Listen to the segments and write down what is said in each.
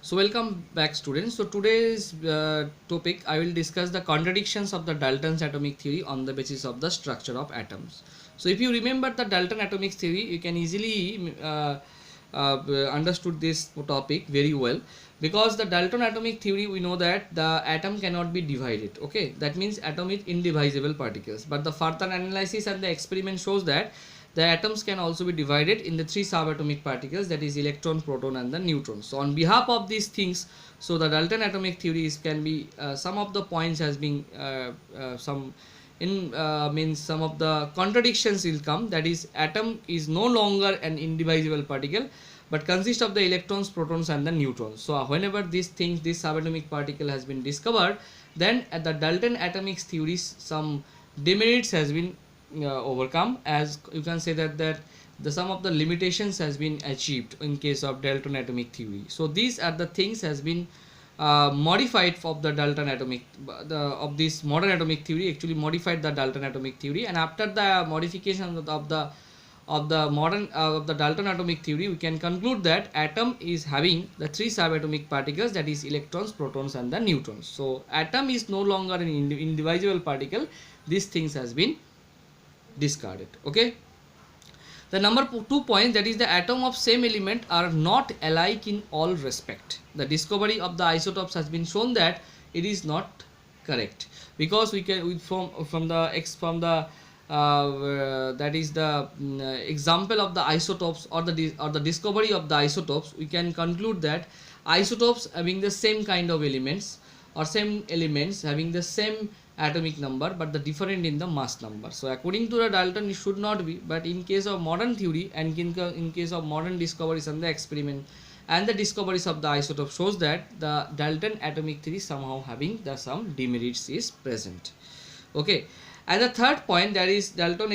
So welcome back students. So today's topic I will discuss the contradictions of the Dalton's atomic theory on the basis of the structure of atoms. So if you remember the Dalton atomic theory, you can easily understood this topic very well, because the Dalton atomic theory, we know that the atom cannot be divided. Okay, that means atom is indivisible particles, but the further analysis and the experiment shows that the atoms can also be divided in the three subatomic particles, that is electron, proton and the neutron. So on behalf of these things, so the Dalton atomic theories can be some of the points has been some in means some of the contradictions will come, that is atom is no longer an indivisible particle but consists of the electrons, protons and the neutrons. So whenever these things, this subatomic particle has been discovered, then at the Dalton atomic theories some demerits has been overcome, as you can say that the some of the limitations has been achieved in case of Dalton atomic theory. So these are the things has been modified of the Dalton atomic of this modern atomic theory, actually modified the Dalton atomic theory. And after the modification of the modern of the Dalton atomic theory, we can conclude that atom is having the three subatomic particles, that is electrons, protons and the neutrons. So atom is no longer an indivisible particle. These things has been discarded. Okay, the number 2 point, that is the atom of same element are not alike in all respect. The discovery of the isotopes has been shown that it is not correct, because we can from the that is the example of the isotopes, or the discovery of the isotopes, we can conclude that isotopes having the same kind of elements, or same elements having the same atomic number but the different in the mass number. So according to the Dalton, it should not be, but in case of modern theory and in case of modern discoveries and the experiment and the discoveries of the isotope shows that the Dalton atomic theory somehow having the some demerits is present. Okay, and the third point, that is Dalton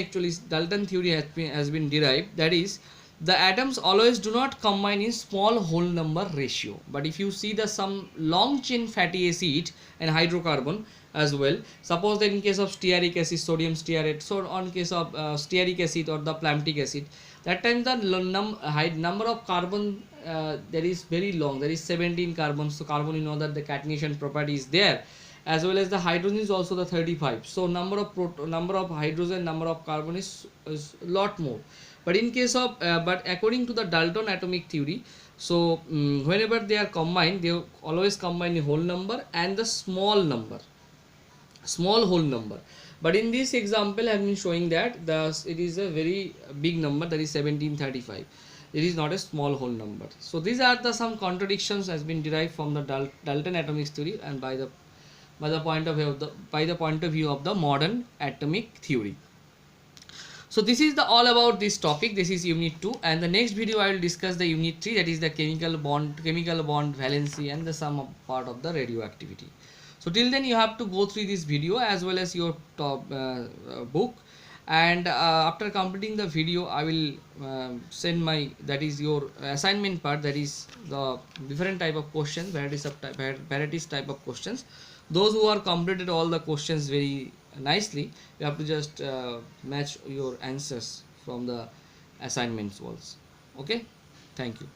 theory has been derived, that is the atoms always do not combine in small whole number ratio, but if you see the some long chain fatty acid and hydrocarbon as well, suppose that in case of stearic acid, sodium stearate, so on case of stearic acid or the plantic acid, that time the number of carbon there is very long, there is 17 carbons. So carbon, you know that the catenation property is there, as well as the hydrogen is also the 35. So number of hydrogen, number of carbon is lot more. But in case of but according to the Dalton atomic theory, so whenever they are combined, they always combine the whole number and the small whole number. But in this example I have been showing that it is a very big number, that is 1735. It is not a small whole number. So these are the some contradictions has been derived from the Dalton atomic theory, and by the point of view of the modern atomic theory. So this is the all about this topic. This is unit 2, and the next video I will discuss the unit 3, that is the chemical bond valency and the sum part of the radioactivity. So till then you have to go through this video as well as your top book, and after completing the video I will send my, that is your assignment part, that is the different type of questions, varieties type of questions. Those who are completed all the questions very nicely, you have to just match your answers from the assignments walls. Okay, thank you.